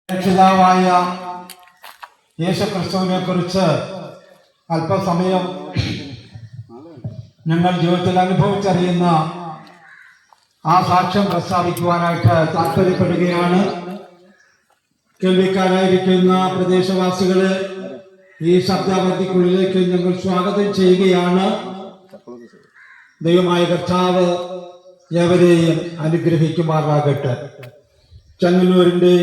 രക്ഷിതാവായ യേശുക്രിസ്തുവിനെ കുറിച്ച് അല്പസമയം ഞങ്ങൾ ജീവിതത്തിൽ അനുഭവിച്ചറിയുന്ന ആ സാക്ഷ്യം പ്രസ്താവിക്കുവാനായിട്ട് താല്പര്യപ്പെടുകയാണ്. കേൾവിക്കാരായിരിക്കുന്ന പ്രദേശവാസികളെ ഈ ശബ്ദാവധിക്കുള്ളിലേക്ക് ഞങ്ങൾ സ്വാഗതം ചെയ്യുകയാണ്. ദൈവമായ കർത്താവ് ഏവരെയും അനുഗ്രഹിക്കുമാറാകട്ടെ. ചെങ്ങന്നൂരിന്റെ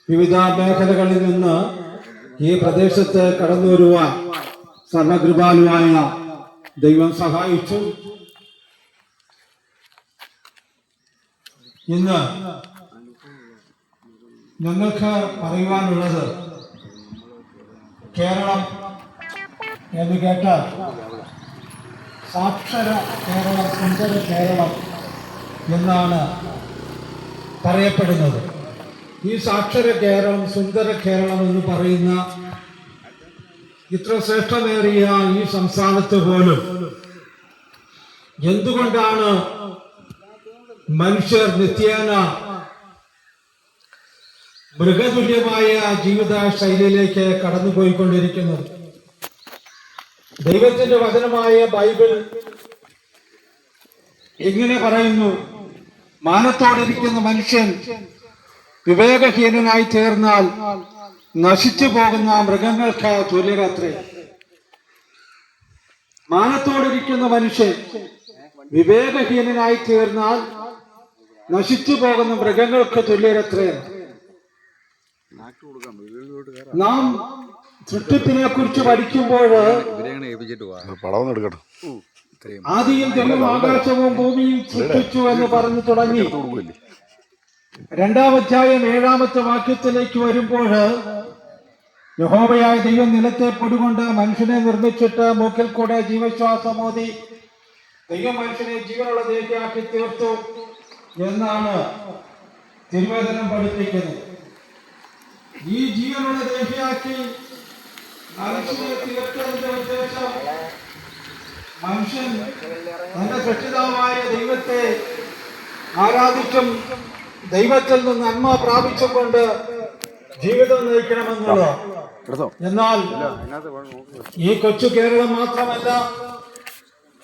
വിവിധ മേഖലകളിൽ നിന്ന് ഈ പ്രദേശത്ത് കടന്നു വരുവാൻ സർവകൃപാലുവായ ദൈവം സഹായിച്ചു. ഇന്ന് ഞങ്ങൾക്ക് പറയുവാനുള്ളത് കേരളം എന്ന് കേട്ടാൽ സാക്ഷര കേരളം, സുന്ദര കേരളം എന്നാണ് പറയപ്പെടുന്നത്. ഈ സാക്ഷര കേരളം, സുന്ദര കേരളം എന്ന് പറയുന്ന ഇത്ര ശ്രേഷ്ഠമേറിയ ഈ സംസ്ഥാനത്ത് പോലും എന്തുകൊണ്ടാണ് മനുഷ്യർ നിത്യേന മൃഗതുല്യമായ ജീവിത ശൈലിയിലേക്ക് കടന്നുപോയിക്കൊണ്ടിരിക്കുന്നത്? ദൈവത്തിന്റെ വചനമായ ബൈബിൾ എങ്ങനെ പറയുന്നു? മാനത്തോടിരിക്കുന്ന മനുഷ്യൻ വിവേകഹീനനായി തീർന്നാൽ നശിച്ചു പോകുന്ന മൃഗങ്ങൾക്ക് തുല്യരത്രേ. മാനത്തോടിരിക്കുന്ന മനുഷ്യൻ വിവേകഹീനനായി തീർന്നാൽ നശിച്ചു പോകുന്ന മൃഗങ്ങൾക്ക് തുല്യരത്രേ. നാം സൃഷ്ടിപ്പിനെ കുറിച്ച് പഠിക്കുമ്പോൾ ആദിയിൽ ദൈവം ആകാശവും ഭൂമിയും സൃഷ്ടിച്ചു എന്ന് പറഞ്ഞു തുടങ്ങി. 2-ാം അധ്യായം 7-ാമത്തെ വാക്യത്തിലേക്ക് വരുമ്പോൾ യഹോവയായ ദൈവം നിലത്തെ പൊടികൊണ്ട് മനുഷ്യനെ നിർമ്മിച്ചിട്ട് മൂക്കിൽ കൂടെ ജീവശ്വാസമോദി ദൈവം മനുഷ്യനെ ജീവനുള്ള ദേഹിയാക്കി തീർത്തു എന്നാണ് തിരുവചനം പഠിപ്പിക്കുന്നത്. ഈ ജീവനുള്ള ദേഹിയാക്കി മനുഷ്യനെ തീർത്തതിന്റെ ഉദ്ദേശം മനുഷ്യൻ തന്റെ സൃഷ്ടിതാവായ ദൈവത്തെ ആരാധിച്ചും ദൈവത്തിൽ നിന്ന് നന്മ പ്രാപിച്ചുകൊണ്ട് ജീവിതം നയിക്കണമെന്നുള്ളത്. എന്നാൽ ഈ കൊച്ചു കേരളം മാത്രമല്ല,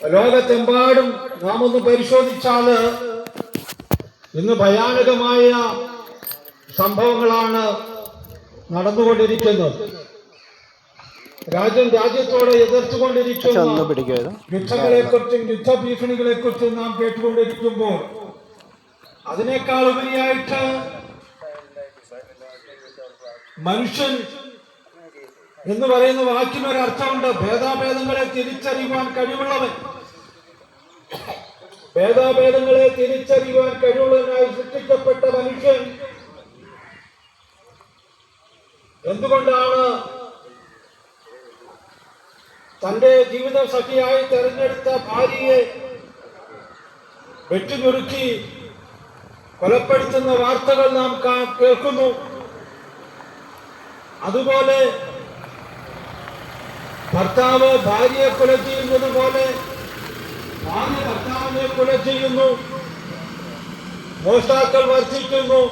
ലോകത്തെമ്പാടും നാം ഒന്ന് പരിശോധിച്ചാല് ഇന്ന് ഭയാനകമായ സംഭവങ്ങളാണ് നടന്നുകൊണ്ടിരിക്കുന്നത്. രാജ്യത്തോടെ എതിർത്തുകൊണ്ടിരിക്കുന്ന യുദ്ധങ്ങളെക്കുറിച്ചും യുദ്ധഭീഷണികളെ കുറിച്ചും നാം കേട്ടുകൊണ്ടിരിക്കുമ്പോൾ അതിനേക്കാൾ ഉപരിയായിട്ട് മനുഷ്യൻ എന്ന് പറയുന്ന വാക്കിനൊരർത്ഥമുണ്ട്. ഭേദാഭേദങ്ങളെ തിരിച്ചറിയുവാൻ കഴിവുള്ളവൻ, ഭേദാഭേദങ്ങളെ തിരിച്ചറിയുവാൻ കഴിവുള്ളവനായി സൃഷ്ടിക്കപ്പെട്ട മനുഷ്യൻ എന്തുകൊണ്ടാണ് തന്റെ ജീവിത സഖിയായി തെരഞ്ഞെടുത്ത ഭാര്യയെ വെട്ടിനുറുക്കി കൊലപ്പെടുത്തുന്ന വാർത്തകൾ നാം കേൾക്കുന്നു? അതുപോലെ ഭർത്താവ് ഭാര്യയെ കൊല ചെയ്യുന്നത് പോലെ ഭാര്യ ഭർത്താവിനെ കൊല ചെയ്യുന്നു. മോഷ്ടാക്കൾ വർദ്ധിക്കുന്നു.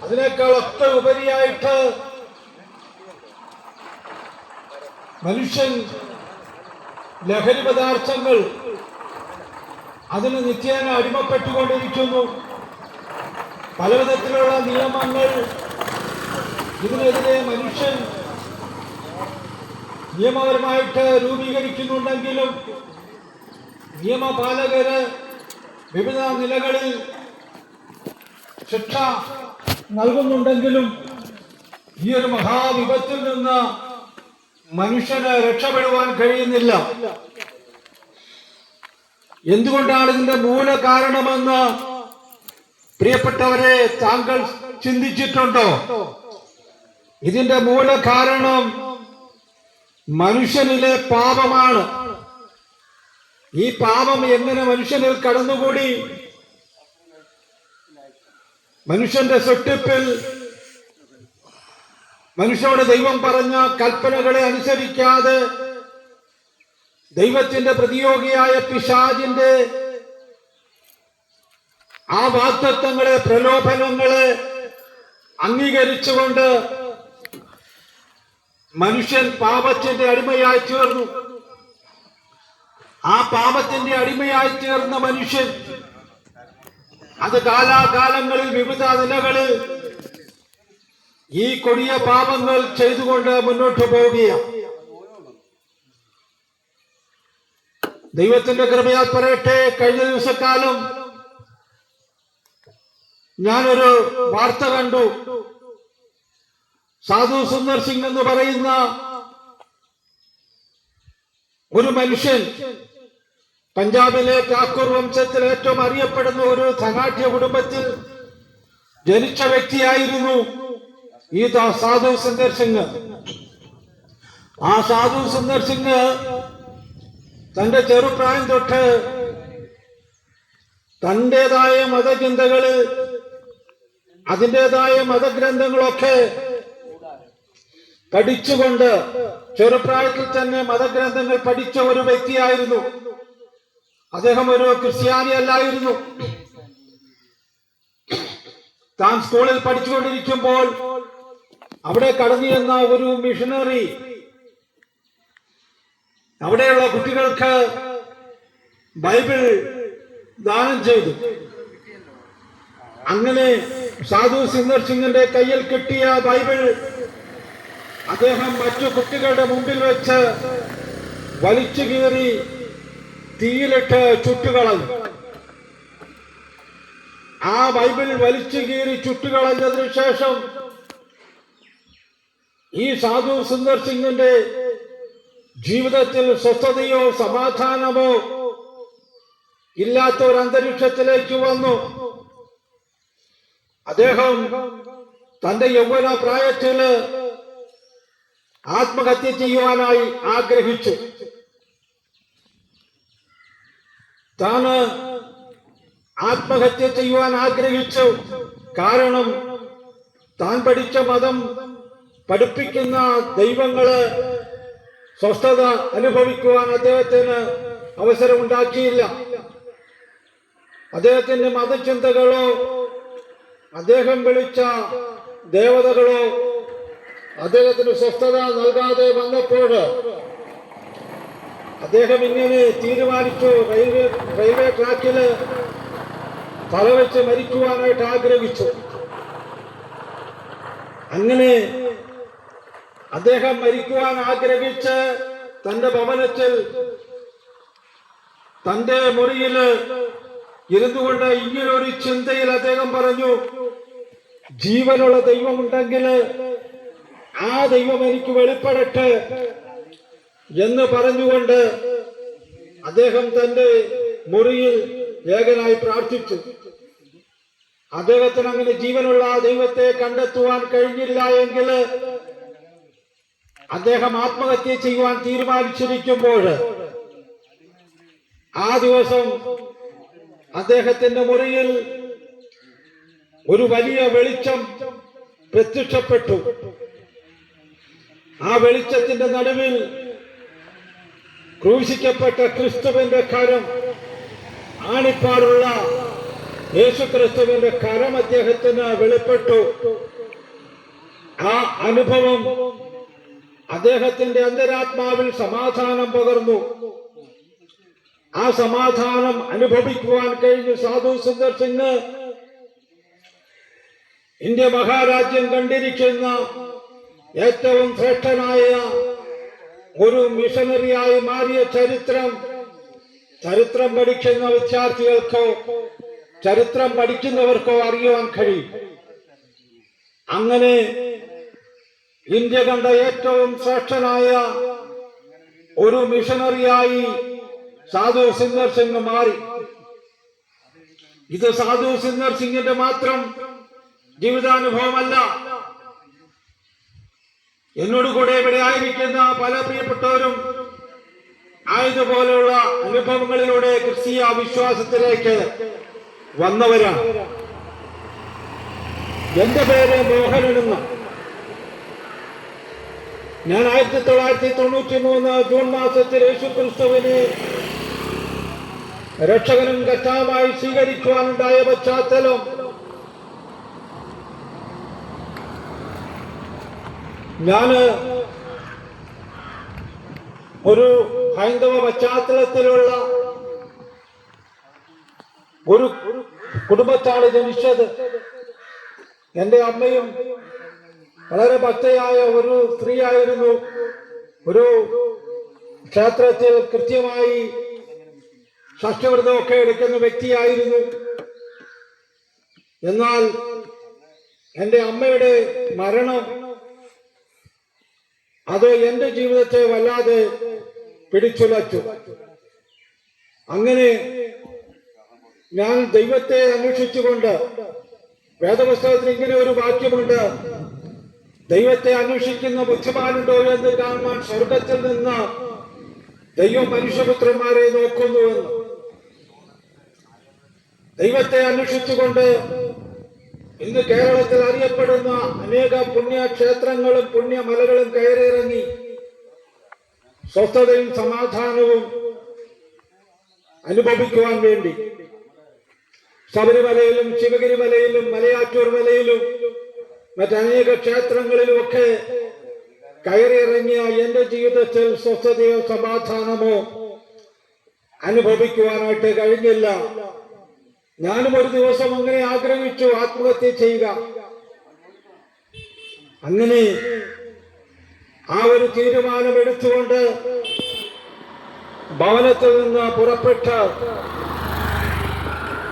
അതിനേക്കാളൊക്കെ ഉപരിയായിട്ട് മനുഷ്യൻ ലഹരി പദാർത്ഥങ്ങൾ അതിന് നിത്യേന അടിമപ്പെട്ടുകൊണ്ടിരിക്കുന്നു. പലവിധത്തിലുള്ള നിയമങ്ങൾ ഇതിനെതിരെ മനുഷ്യൻ നിയമപരമായിട്ട് രൂപീകരിക്കുന്നുണ്ടെങ്കിലും നിയമപാലകര് വിവിധ നിലകളിൽ ശിക്ഷ നൽകുന്നുണ്ടെങ്കിലും ഈ ഒരു മഹാവിപത്തിൽ നിന്ന് മനുഷ്യന് രക്ഷപ്പെടുവാൻ കഴിയുന്നില്ല. എന്തുകൊണ്ടാണ് ഇതിന്റെ മൂല കാരണമെന്ന് പ്രിയപ്പെട്ടവരെ താങ്കൾ ചിന്തിച്ചിട്ടുണ്ടോ? ഇതിന്റെ മൂല കാരണം മനുഷ്യനിലെ പാപമാണ്. ഈ പാപം എങ്ങനെ മനുഷ്യനിൽ കടന്നുകൂടി? മനുഷ്യന്റെ സൃഷ്ടിപ്പിൽ മനുഷ്യനോട് ദൈവം പറഞ്ഞ കൽപ്പനകളെ അനുസരിക്കാതെ ദൈവത്തിന്റെ പ്രതിയോഗിയായ പിശാചിന്റെ ആ വാഗ്ദത്തങ്ങളെ, പ്രലോഭനങ്ങളെ അംഗീകരിച്ചുകൊണ്ട് മനുഷ്യൻ പാപത്തിന്റെ അടിമയായി തീർന്നു. ആ പാപത്തിന്റെ അടിമയായി തീർന്ന മനുഷ്യൻ അത് കാലാകാലങ്ങളിൽ വിവിധ നിലകളിൽ ഈ കൊടിയ പാപങ്ങൾ ചെയ്തുകൊണ്ട് മുന്നോട്ട് പോവുകയാണ്. ദൈവത്തിന്റെ കൃപയാൽ പറയട്ടെ, കഴിഞ്ഞ ദിവസക്കാലം ഞാനൊരു വാർത്ത കണ്ടു. സാധു സുന്ദർ സിംഗ് എന്ന് പറയുന്ന ഒരു മനുഷ്യൻ, പഞ്ചാബിലെ ഠാക്കൂർ വംശത്തിൽ ഏറ്റവും അറിയപ്പെടുന്ന ഒരു ധനാഢ്യ കുടുംബത്തിൽ ജനിച്ച വ്യക്തിയായിരുന്നു ഈ സാധു സുന്ദർ സിംഗ്. ആ സാധു സുന്ദർ സിംഗ് തന്റെ ചെറുപ്രായം തൊട്ട് തന്റേതായ മതചിന്തകള്, അതിൻ്റെതായ മതഗ്രന്ഥങ്ങളൊക്കെ പഠിച്ചുകൊണ്ട് ചെറുപ്രായത്തിൽ തന്നെ മതഗ്രന്ഥങ്ങൾ പഠിച്ച ഒരു വ്യക്തിയായിരുന്നു. അദ്ദേഹം ഒരു ക്രിസ്ത്യാനി അല്ലായിരുന്നു. താൻ സ്കൂളിൽ പഠിച്ചുകൊണ്ടിരിക്കുമ്പോൾ അവിടെ കടന്നു ചെന്ന ഒരു മിഷണറി അവിടെയുള്ള കുട്ടികൾക്ക് ബൈബിൾ ദാനം ചെയ്തു. അങ്ങനെ സാധു സുന്ദർ സിംഗിന്റെ കയ്യിൽ കിട്ടിയ ബൈബിൾ അദ്ദേഹം മറ്റു കുട്ടികളുടെ മുമ്പിൽ വെച്ച് വലിച്ചു കീറി തീയിലിട്ട് ചുട്ടുകളഞ്ഞു. ആ ബൈബിൾ വലിച്ചു കീറി ചുട്ടുകളഞ്ഞതിനു ശേഷം ഈ സാധു സുന്ദർ സിംഗിന്റെ ജീവിതത്തിൽ സ്വസ്ഥതയോ സമാധാനമോ ഇല്ലാത്ത ഒരു അന്തരീക്ഷത്തിലേക്ക് വന്നു. അദ്ദേഹം തന്റെ യൗവന പ്രായത്തില് ആത്മഹത്യ ചെയ്യുവാനായി ആഗ്രഹിച്ചു. താന് ആത്മഹത്യ ചെയ്യുവാൻ ആഗ്രഹിച്ചു. കാരണം താൻ പഠിച്ച മതം പഠിപ്പിക്കുന്ന ദൈവങ്ങള് സ്വസ്ഥത അനുഭവിക്കുവാൻ അദ്ദേഹത്തിന് അവസരമുണ്ടാക്കിയില്ല. അദ്ദേഹത്തിന്റെ മതചിന്തകളോ അദ്ദേഹം വിളിച്ച ദേവതകളോ അദ്ദേഹത്തിന് സ്വസ്ഥത നൽകാതെ വന്നപ്പോൾ അദ്ദേഹം ഇങ്ങനെ തീരുമാനിച്ചു, റെയിൽവേ ട്രാക്കില് തലവെച്ച് മരിക്കുവാനായിട്ട് ആഗ്രഹിച്ചു. അങ്ങനെ അദ്ദേഹം മരിക്കുവാൻ ആഗ്രഹിച്ച് തന്റെ ഭവനത്തിൽ തന്റെ മുറിയില് ഇരുന്നുകൊണ്ട് ഇങ്ങനൊരു ചിന്തയിൽ അദ്ദേഹം പറഞ്ഞു, ജീവനുള്ള ദൈവമുണ്ടെങ്കിൽ ആ ദൈവം എനിക്ക് വെളിപ്പെടട്ടെ എന്ന് പറഞ്ഞുകൊണ്ട് അദ്ദേഹം തന്റെ മുറിയിൽ ഏകനായി പ്രാർത്ഥിച്ചു. അദ്ദേഹത്തിന് അങ്ങനെ ജീവനുള്ള ദൈവത്തെ കണ്ടെത്തുവാൻ കഴിഞ്ഞില്ല എങ്കിൽ അദ്ദേഹം ആത്മഹത്യ ചെയ്യുവാൻ തീരുമാനിച്ചിരിക്കുമ്പോൾ ആ ദിവസം അദ്ദേഹത്തിന്റെ മുറിയിൽ ഒരു വലിയ വെളിച്ചം പ്രത്യക്ഷപ്പെട്ടു. ആ വെളിച്ചത്തിന്റെ നടുവിൽ ക്രൂശിക്കപ്പെട്ട ക്രിസ്തുവിന്റെ കരം, ആണിപ്പാടുള്ള യേശു ക്രിസ്തുവിന്റെ കരം അദ്ദേഹത്തിന് വെളിപ്പെട്ടു. ആ അനുഭവം അദ്ദേഹത്തിന്റെ അന്തരാത്മാവിൽ സമാധാനം പകർന്നു. ആ സമാധാനം അനുഭവിക്കുവാൻ കഴിഞ്ഞ സാധു സുന്ദർ സിംഗ് ഇന്ത്യ മഹാരാജ്യം കണ്ടിരിക്കുന്ന ഏറ്റവും ശ്രേഷ്ഠനായ ഒരു മിഷണറിയായി മാറിയ ചരിത്രം പഠിക്കുന്ന വിദ്യാർത്ഥികൾക്കോ ചരിത്രം പഠിക്കുന്നവർക്കോ അറിയുവാൻ കഴിയും. അങ്ങനെ ഇന്ത്യ കണ്ട ഏറ്റവും ശ്രേഷ്ഠനായ ഒരു മിഷണറിയായി സാധു സുന്ദർ സിംഗ് മാറി. ഇത് സാധു സുന്ദർ സിംഗിന്റെ മാത്രം ജീവിതാനുഭവമല്ല. എന്നോടുകൂടെ ഇവിടെ ആയിരിക്കുന്ന പല പ്രിയപ്പെട്ടവരും ആയതുപോലെയുള്ള അനുഭവങ്ങളിലൂടെ ക്രിസ്തീയ വിശ്വാസത്തിലേക്ക് വന്നവരാണ്. എന്റെ പേര് മോഹനനെന്ന്. ഞാൻ 1993 ജൂൺ മാസത്തിൽ യേശു ക്രിസ്തുവിനെ രക്ഷകനും കർത്താവുമായി സ്വീകരിക്കുവാനുണ്ടായ പശ്ചാത്തലം ഞാന് ഒരു ഹൈന്ദവ പശ്ചാത്തലത്തിലുള്ള ഒരു കുടുംബത്താണ് ജനിച്ചത്. എൻ്റെ അമ്മയും വളരെ ഭക്തയായ ഒരു സ്ത്രീയായിരുന്നു. ഒരു ക്ഷേത്രത്തിൽ കൃത്യമായി ഷഷ്ഠവ്രതമൊക്കെ എടുക്കുന്ന വ്യക്തിയായിരുന്നു. എന്നാൽ എൻ്റെ അമ്മയുടെ മരണം അത് എൻ്റെ ജീവിതത്തെ വല്ലാതെ പിടിച്ചുലച്ചു. അങ്ങനെ ഞാൻ ദൈവത്തെ അന്വേഷിച്ചുകൊണ്ട്, വേദപുസ്തകത്തിൽ ഇങ്ങനെ ഒരു വാക്യമുണ്ട്, ദൈവത്തെ അന്വേഷിക്കുന്ന ബുദ്ധിമാനുണ്ടോ എന്ന് കാണുവാൻ സ്വർഗത്തിൽ നിന്ന് ദൈവം മനുഷ്യപുത്രന്മാരെ നോക്കുന്നുവെന്ന്. ദൈവത്തെ അന്വേഷിച്ചുകൊണ്ട് ഇന്ന് കേരളത്തിൽ അറിയപ്പെടുന്ന അനേക പുണ്യക്ഷേത്രങ്ങളും പുണ്യമലകളും കയറിയിറങ്ങി സ്വസ്ഥതയും സമാധാനവും അനുഭവിക്കുവാൻ വേണ്ടി ശബരിമലയിലും ശിവഗിരി മലയിലും മലയാറ്റൂർ മലയിലും മറ്റനേക ക്ഷേത്രങ്ങളിലുമൊക്കെ കയറിയിറങ്ങിയ എന്റെ ജീവിതത്തിൽ സ്വസ്ഥതയോ സമാധാനമോ അനുഭവിക്കുവാനായിട്ട് കഴിഞ്ഞില്ല. ഞാനും ഒരു ദിവസം അങ്ങനെ ആഗ്രഹിച്ചു ആത്മഹത്യ ചെയ്യുക. അങ്ങനെ ആ ഒരു തീരുമാനമെടുത്തുകൊണ്ട് ഭവനത്തിൽ നിന്ന് പുറപ്പെട്ട്,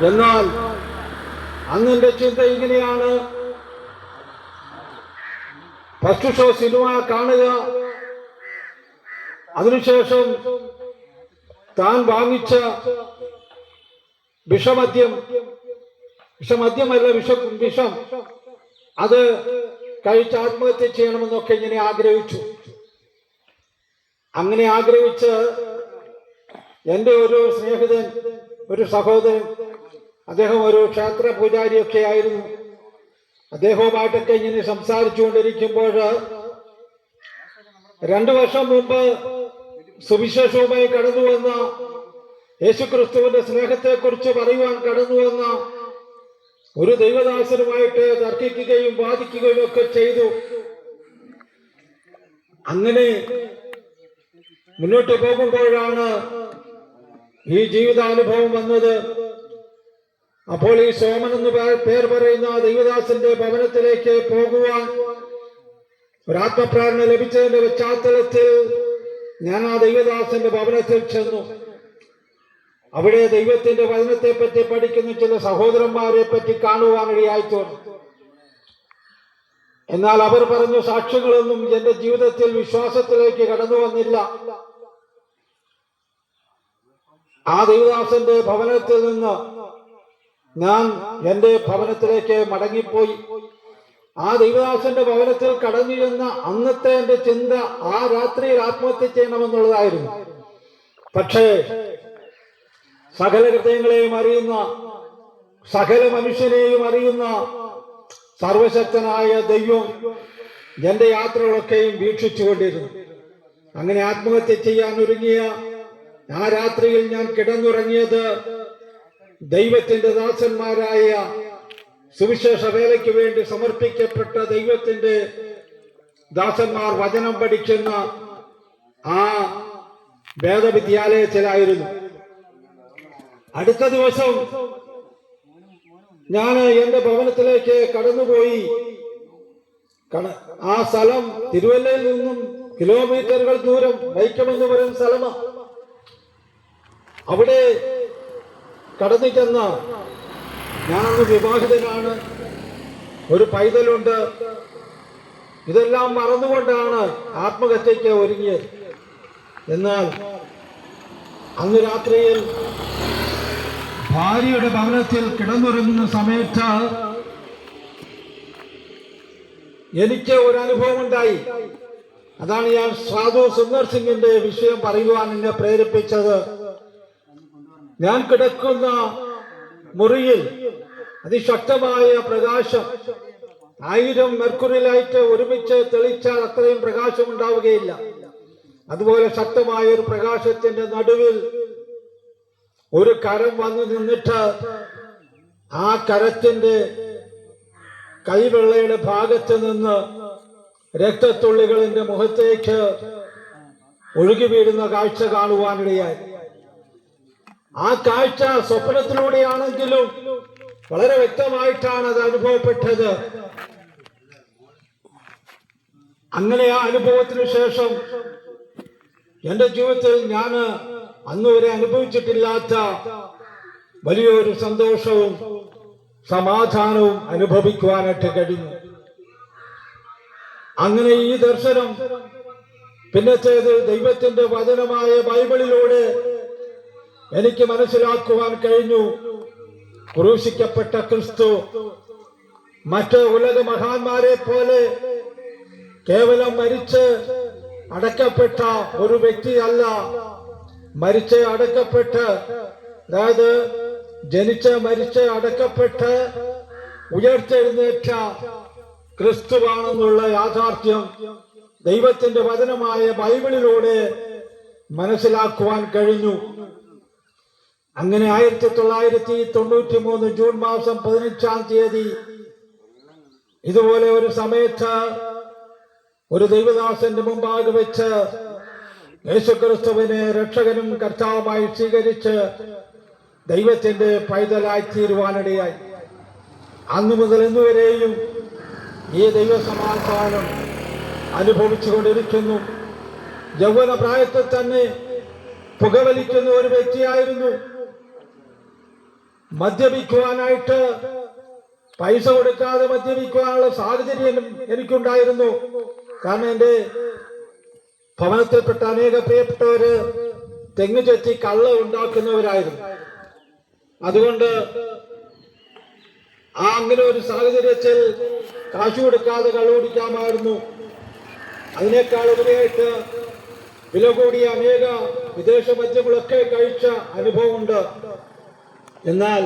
എന്നാൽ അന്നെന്റെ ചിന്ത ഇങ്ങനെയാണ്, ഫസ്റ്റ് ഷോ സിനിമ കാണുക, അതിനുശേഷം താൻ വാങ്ങിച്ച വിഷം അത് കഴിച്ച് ആത്മഹത്യ ചെയ്യണമെന്നൊക്കെ ഇങ്ങനെ ആഗ്രഹിച്ചു. അങ്ങനെ ആഗ്രഹിച്ച് എൻ്റെ ഒരു സ്നേഹിതൻ, ഒരു സഹോദരൻ, അദ്ദേഹം ഒരു ക്ഷേത്ര പൂജാരിയൊക്കെ ആയിരുന്നു. അദ്ദേഹവുമായിട്ടൊക്കെ ഇങ്ങനെ സംസാരിച്ചുകൊണ്ടിരിക്കുമ്പോൾ 2 വർഷം മുമ്പ് സുവിശേഷവുമായി കടന്നു വന്ന, യേശുക്രിസ്തുവിന്റെ സ്നേഹത്തെക്കുറിച്ച് പറയുവാൻ കടന്നു വന്ന ഒരു ദൈവദാസനുമായിട്ട് തർക്കിക്കുകയും വാദിക്കുകയും ഒക്കെ ചെയ്തു. അങ്ങനെ മുന്നോട്ട് പോകുമ്പോഴാണ് ഈ ജീവിതാനുഭവം വന്നത്. അപ്പോൾ ഈ സോമൻ എന്ന് പേർ പറയുന്ന ദൈവദാസന്റെ ഭവനത്തിലേക്ക് പോകുവാൻ ഒരാത്മപ്രേരണ ലഭിച്ചതിന്റെ പശ്ചാത്തലത്തിൽ ഞാൻ ആ ദൈവദാസന്റെ ഭവനത്തിൽ ചെന്നു. അവിടെ ദൈവത്തിന്റെ വചനത്തെ പറ്റി പഠിക്കുന്ന ചില സഹോദരന്മാരെ പറ്റി കാണുവാനിടയായി തോന്നി. എന്നാൽ അവർ പറഞ്ഞ സാക്ഷ്യങ്ങളൊന്നും എന്റെ ജീവിതത്തിൽ വിശ്വാസത്തിലേക്ക് കടന്നു വന്നില്ല. ആ ദൈവദാസന്റെ ഭവനത്തിൽ നിന്ന് ഞാൻ എന്റെ ഭവനത്തിലേക്ക് മടങ്ങിപ്പോയി. ആ ദൈവദാസന്റെ ഭവനത്തിൽ കടന്നു ചെന്ന അന്നത്തെ എന്റെ ചിന്ത ആ രാത്രിയിൽ ആത്മഹത്യ ചെയ്യണമെന്നുള്ളതായിരുന്നു. പക്ഷേ സകല ഹൃദയങ്ങളെയും അറിയുന്ന, സകല മനുഷ്യനെയും അറിയുന്ന സർവശക്തനായ ദൈവം എന്റെ യാത്രകളൊക്കെയും വീക്ഷിച്ചുകൊണ്ടിരുന്നു. അങ്ങനെ ആത്മഹത്യ ചെയ്യാൻ ഒരുങ്ങിയ ആ രാത്രിയിൽ ഞാൻ കിടന്നുറങ്ങിയത് ദൈവത്തിന്റെ ദാസന്മാരായ, സുവിശേഷ വേലയ്ക്ക് വേണ്ടി സമർപ്പിക്കപ്പെട്ട ദൈവത്തിന്റെ ദാസന്മാർ വചനം പഠിക്കുന്ന ആ വേദവിദ്യാലയത്തിലായിരുന്നു. അടുത്ത ദിവസം ഞാൻ എന്റെ ഭവനത്തിലേക്ക് കടന്നുപോയി. ആ സ്ഥലം തിരുവല്ലയിൽ നിന്നും കിലോമീറ്ററുകൾ ദൂരം, വൈക്കമെന്ന് പറയുന്ന സ്ഥലമാണ്. അവിടെ കടന്നു ചെന്ന, ഞാനന്ന് വിവാഹിതനാണ്, ഒരു പൈതലുണ്ട്. ഇതെല്ലാം മറന്നുകൊണ്ടാണ് ആത്മഹത്യയ്ക്ക് ഒരുങ്ങിയത്. എന്നാൽ അന്ന് രാത്രിയിൽ ഭാര്യയുടെ ഭവനത്തിൽ കിടന്നുറങ്ങുന്ന സമയത്ത് എനിക്ക് ഒരു അനുഭവം ഉണ്ടായി. അതാണ് ഞാൻ സാധു സുന്ദർ സിംഗിന്റെ വിഷയം പറയുവാൻ എന്നെ പ്രേരിപ്പിച്ചത്. ഞാൻ കിടക്കുന്ന മുറിയിൽ അതിശക്തമായ പ്രകാശം, 1000 മെർക്കുറി ലൈറ്റ് ഒരുമിച്ച് തെളിച്ചാൽ അത്രയും പ്രകാശം ഉണ്ടാവുകയില്ല. അതുപോലെ ശക്തമായ ഒരു പ്രകാശത്തിന്റെ നടുവിൽ ഒരു കരം വന്നു നിന്നിട്ട് ആ കരത്തിന്റെ കൈവെള്ളയുടെ ഭാഗത്ത് നിന്ന് രക്തത്തുള്ളികൾ എന്റെ മുഖത്തേക്ക് ഒഴുകി വീഴുന്ന കാഴ്ച കാണുവാനിടയായി. ആ കാഴ്ച സ്വപ്നത്തിലൂടെയാണെങ്കിലും വളരെ വ്യക്തമായിട്ടാണ് അത് അനുഭവപ്പെട്ടത്. അങ്ങനെ ആ അനുഭവത്തിന് ശേഷം എന്റെ ജീവിതത്തിൽ ഞാൻ അന്നുവരെ അനുഭവിച്ചിട്ടില്ലാത്ത വലിയൊരു സന്തോഷവും സമാധാനവും അനുഭവിക്കുവാനായിട്ട് കഴിഞ്ഞു. അങ്ങനെ ഈ ദർശനം പിന്നത്തേത് ദൈവത്തിന്റെ വചനമായ ബൈബിളിലൂടെ എനിക്ക് മനസ്സിലാക്കുവാൻ കഴിഞ്ഞു. ക്രൂശിക്കപ്പെട്ട ക്രിസ്തു മറ്റ് ഉലക മഹാന്മാരെ പോലെ കേവലം മരിച്ച് അടക്കപ്പെട്ട ഒരു വ്യക്തിയല്ല. മരിച്ച് അടക്കപ്പെട്ട്, അതായത് ജനിച്ച് മരിച്ച് അടക്കപ്പെട്ട് ഉയർത്തെഴുന്നേറ്റ ക്രിസ്തുവാണെന്നുള്ള യാഥാർത്ഥ്യം ദൈവത്തിന്റെ വചനമായ ബൈബിളിലൂടെ മനസ്സിലാക്കുവാൻ കഴിഞ്ഞു. അങ്ങനെ 1993 ജൂൺ മാസം 15-ാം തീയതി ഇതുപോലെ ഒരു സമയത്ത് ഒരു ദൈവദാസന്റെ മുമ്പാകെ വെച്ച് യേശുക്രിസ്തുവിനെ രക്ഷകനും കർത്താവുമായി സ്വീകരിച്ച് ദൈവത്തിന്റെ പൈതലായി തീരുവാനിടയായി. അന്നു മുതൽ ഇന്നുവരെയും ഈ ദൈവസമാധാനം അനുഭവിച്ചുകൊണ്ടിരിക്കുന്നു. യൗവന പ്രായത്തിൽ തന്നെ പുകവലിക്കുന്ന ഒരു വ്യക്തിയായിരുന്നു. മദ്യപിക്കുവാനായിട്ട് പൈസ കൊടുക്കാതെ മദ്യപിക്കുവാനുള്ള സാഹചര്യം എനിക്കുണ്ടായിരുന്നു. കാരണം എന്റെ ഭവനത്തിൽപ്പെട്ട അനേക പ്രിയപ്പെട്ടവര് തെങ്ങ് ചെത്തി കള്ള ഉണ്ടാക്കുന്നവരായിരുന്നു. അതുകൊണ്ട് അങ്ങനെ ഒരു സാഹചര്യത്തിൽ കാശ് കൊടുക്കാതെ കള്ളു കുടിക്കാമായിരുന്നു. അതിനേക്കാൾ ഉപരിയായിട്ട് വില കൂടിയ അനേക വിദേശ മദ്യങ്ങളൊക്കെ കഴിച്ച അനുഭവമുണ്ട്. എന്നാൽ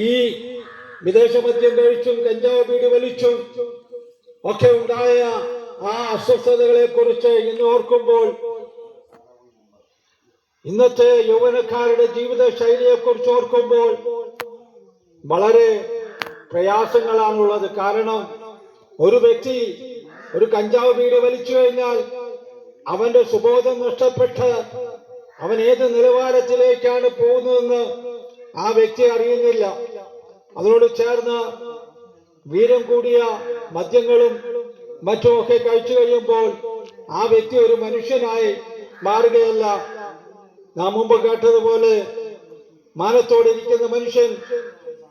ഈ വിദേശ മദ്യം കഴിച്ചും കഞ്ചാവ് ബീഡി വലിച്ചും ഒക്കെ ഉണ്ടായ ആ അസ്വസ്ഥതകളെ കുറിച്ച് ഇന്ന് ഓർക്കുമ്പോൾ, ഇന്നത്തെ യൗവനക്കാരുടെ ജീവിത ശൈലിയെ കുറിച്ച് ഓർക്കുമ്പോൾ വളരെ പ്രയാസങ്ങളാണുള്ളത്. കാരണം ഒരു വ്യക്തി ഒരു കഞ്ചാവ് ബീഡി വലിച്ചു കഴിഞ്ഞാൽ അവന്റെ സുബോധം നഷ്ടപ്പെട്ട് അവൻ ഏത് നിലവാരത്തിലേക്കാണ് പോകുന്നതെന്ന് ആ വ്യക്തി അറിയുന്നില്ല. അതിനോട് ചേർന്ന് വീര്യം കൂടിയ മദ്യങ്ങളും മറ്റുമൊക്കെ കഴിച്ചു കഴിയുമ്പോൾ ആ വ്യക്തി ഒരു മനുഷ്യനായി മാറുകയല്ല. നാം മുമ്പ് കേട്ടതുപോലെ മാനത്തോടിരിക്കുന്ന മനുഷ്യൻ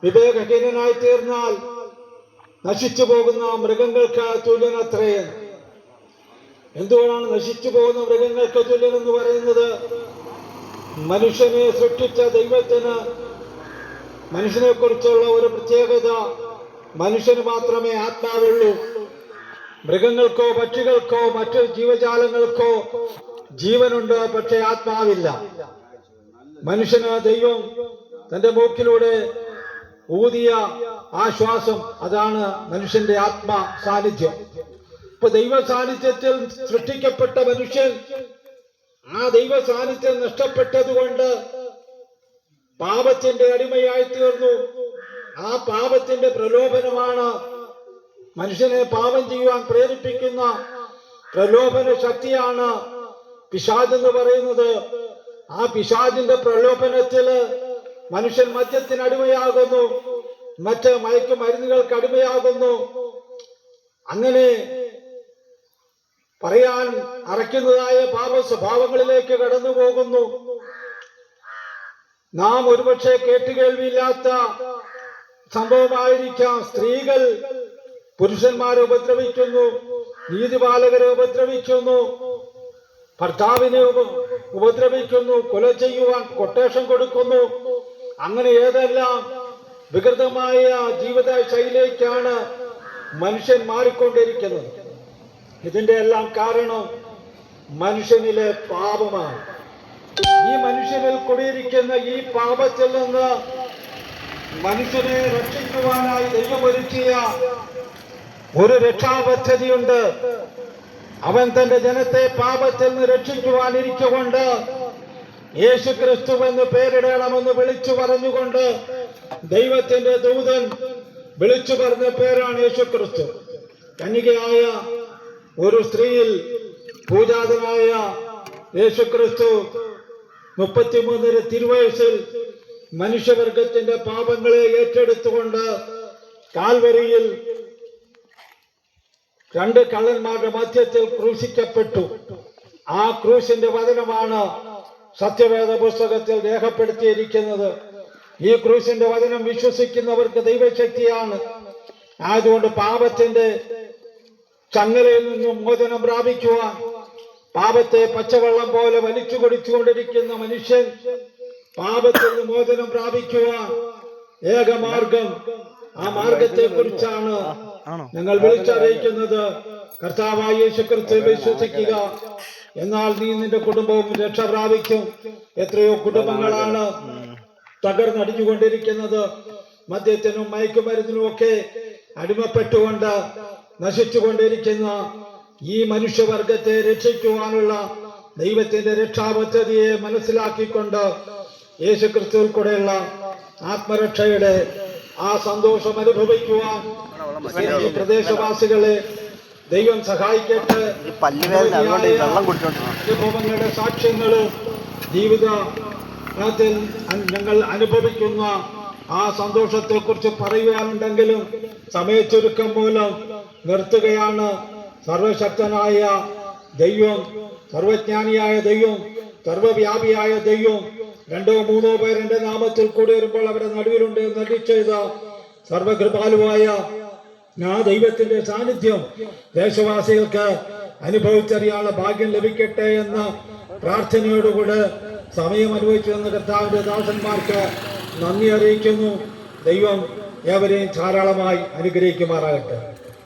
വിവേകഹീനനായി തീർന്നാൽ നശിച്ചു പോകുന്ന മൃഗങ്ങൾക്ക് തുല്യനത്രേ. എന്തുകൊണ്ടാണ് നശിച്ചു പോകുന്ന മൃഗങ്ങൾക്ക് തുല്യൻ എന്ന് പറയുന്നത്? മനുഷ്യനെ സൃഷ്ടിച്ച ദൈവത്തിന് മനുഷ്യനെ കുറിച്ചുള്ള ഒരു പ്രത്യേകത, മനുഷ്യന് മാത്രമേ ആത്മാവുള്ളൂ. മൃഗങ്ങൾക്കോ പക്ഷികൾക്കോ മറ്റു ജീവജാലങ്ങൾക്കോ ജീവനുണ്ട്, പക്ഷെ ആത്മാവില്ല. മനുഷ്യന് ദൈവം തന്റെ മൂക്കിലൂടെ ഊതിയ ആശ്വാസം, അതാണ് മനുഷ്യന്റെ ആത്മാ സാന്നിധ്യം. ഇപ്പൊ ദൈവ സാന്നിധ്യത്തിൽ സൃഷ്ടിക്കപ്പെട്ട മനുഷ്യൻ ആ ദൈവ സാന്നിധ്യം നഷ്ടപ്പെട്ടതുകൊണ്ട് പാപത്തിന്റെ അടിമയായി തീർന്നു. ആ പാപത്തിന്റെ പ്രലോഭനമാണ് മനുഷ്യനെ പാപം ചെയ്യുവാൻ പ്രേരിപ്പിക്കുന്ന പ്രലോഭന ശക്തിയാണ് പിശാച് എന്ന് പറയുന്നത്. ആ പിശാചിന്റെ പ്രലോഭനത്തില് മനുഷ്യൻ മദ്യത്തിന് അടിമയാകുന്നു, മറ്റ് മയക്കുമരുന്നുകൾക്ക് അടിമയാകുന്നു. അങ്ങനെ പറയാൻ അറയ്ക്കുന്നതായ പാപ സ്വഭാവങ്ങളിലേക്ക് കടന്നു പോകുന്നു. നാം ഒരുപക്ഷെ കേട്ടുകേൾവിയില്ലാത്ത സംഭവമായിരിക്കാം. സ്ത്രീകൾ പുരുഷന്മാരെ ഉപദ്രവിക്കുന്നു, നീതിപാലകരെ ഉപദ്രവിക്കുന്നു, ഭർത്താവിനെ ഉപദ്രവിക്കുന്നു, കൊല ചെയ്യുവാൻ കൊട്ടേഷൻ കൊടുക്കുന്നു. അങ്ങനെ ഏതെല്ലാം വികൃതമായ ജീവിത ശൈലിയിലേക്കാണ് മനുഷ്യൻ മാറിക്കൊണ്ടിരിക്കുന്നത്. ഇതിന്റെ എല്ലാം കാരണം മനുഷ്യനിലെ പാപമാണ്. ഈ മനുഷ്യനിൽ കുടിയിരിക്കുന്ന ഈ പാപത്തിൽ നിന്ന് മനുഷ്യനെ രക്ഷിക്കുവാനായി ദൈവം ഒരുക്കിയ ഒരു രക്ഷാപദ്ധതിയുണ്ട്. അവൻ തന്റെ ജനത്തെ പാപത്തിൽ നിന്ന് രക്ഷിക്കുവാനിരിക്കൊണ്ട് യേശു ക്രിസ്തു എന്ന് പേരിടണമെന്ന് വിളിച്ചു പറഞ്ഞുകൊണ്ട് ദൈവത്തിന്റെ ദൂതൻ വിളിച്ചു പറഞ്ഞ പേരാണ് യേശു ക്രിസ്തു. കന്യകയായ ഒരു സ്ത്രീയിൽ പൂജാതനായ യേശുക്രിസ്തു 33 തിരുവയസ്സിൽ മനുഷ്യവർഗത്തിന്റെ പാപങ്ങളെ ഏറ്റെടുത്തുകൊണ്ട് കാൽവരിയിൽ 2 കള്ളന്മാരുടെ മധ്യത്തിൽ ക്രൂശിക്കപ്പെട്ടു. ആ ക്രൂശിന്റെ വചനമാണ് സത്യവേദ പുസ്തകത്തിൽ രേഖപ്പെടുത്തിയിരിക്കുന്നത്. ഈ ക്രൂശിന്റെ വചനം വിശ്വസിക്കുന്നവർക്ക് ദൈവശക്തിയാണ്. ആയതുകൊണ്ട് പാപത്തിന്റെ ചങ്ങലയിൽ നിന്നും മോചനം പ്രാപിക്കുവാൻ പാപത്തെ പച്ചവെള്ളം പോലെ വലിച്ചു കുടിച്ചുകൊണ്ടിരിക്കുന്ന മനുഷ്യൻ പാപത്തിൽ നിന്ന് മോചനം പ്രാപിക്കുവാൻ ഏകമാർഗം, ആ മാർഗത്തെ കുറിച്ചാണ് ഞങ്ങൾ വിളിച്ചറിയിക്കുന്നത്. കർത്താവായ യേശുക്രിസ്തുവിൽ വിശ്വസിക്കുക, എന്നാൽ നീ നിന്റെ കുടുംബവും രക്ഷ പ്രാപിക്കും. എത്രയോ കുടുംബങ്ങളാണ് തകർന്നടിഞ്ഞുകൊണ്ടിരിക്കുന്നത്. മദ്യത്തിനും മയക്കുമരുന്നിനും ഒക്കെ അടിമപ്പെട്ടുകൊണ്ട് നശിച്ചുകൊണ്ടിരിക്കുന്ന ഈ മനുഷ്യവർഗത്തെ രക്ഷിക്കുവാനുള്ള ദൈവത്തിന്റെ രക്ഷാപദ്ധതിയെ മനസ്സിലാക്കിക്കൊണ്ട് യേശുക്രിസ്തുവിൽ കൂടെയുള്ള ആത്മരക്ഷയുടെ ആ സന്തോഷം അനുഭവിക്കുവാൻ ഈ പ്രദേശവാസികളെ ദൈവം സഹായിക്കട്ടെ. അനുഭവങ്ങളുടെ സാക്ഷ്യങ്ങള് ജീവിതത്തിൽ ഞങ്ങൾ അനുഭവിക്കുന്ന ആ സന്തോഷത്തെ കുറിച്ച് പറയുവാനുണ്ടെങ്കിലും സമയച്ചുരുക്കം മൂലം നിർത്തുകയാണ്. സർവശക്തനായ ദൈവം, സർവജ്ഞാനിയായ ദൈവം, സർവവ്യാപിയായ ദൈവം 2 or 3 പേർ എന്റെ നാമത്തിൽ കൂടി വരുമ്പോൾ അവരുടെ നടുവിലുണ്ട് എന്ന് അരുളിച്ചെയ്ത സർവകൃപാലുവായ ആ ദൈവത്തിന്റെ സാന്നിധ്യം ദേശവാസികൾക്ക് അനുഭവിച്ചറിയാനുള്ള ഭാഗ്യം ലഭിക്കട്ടെ എന്ന പ്രാർത്ഥനയോടുകൂടെ സമയം അനുഭവിച്ചു എന്ന കർത്താവിന്റെ ദാസന്മാർക്ക് നന്ദി അറിയിക്കുന്നു. ദൈവം ഏവരെയും ധാരാളമായി അനുഗ്രഹിക്കുമാറാകട്ടെ.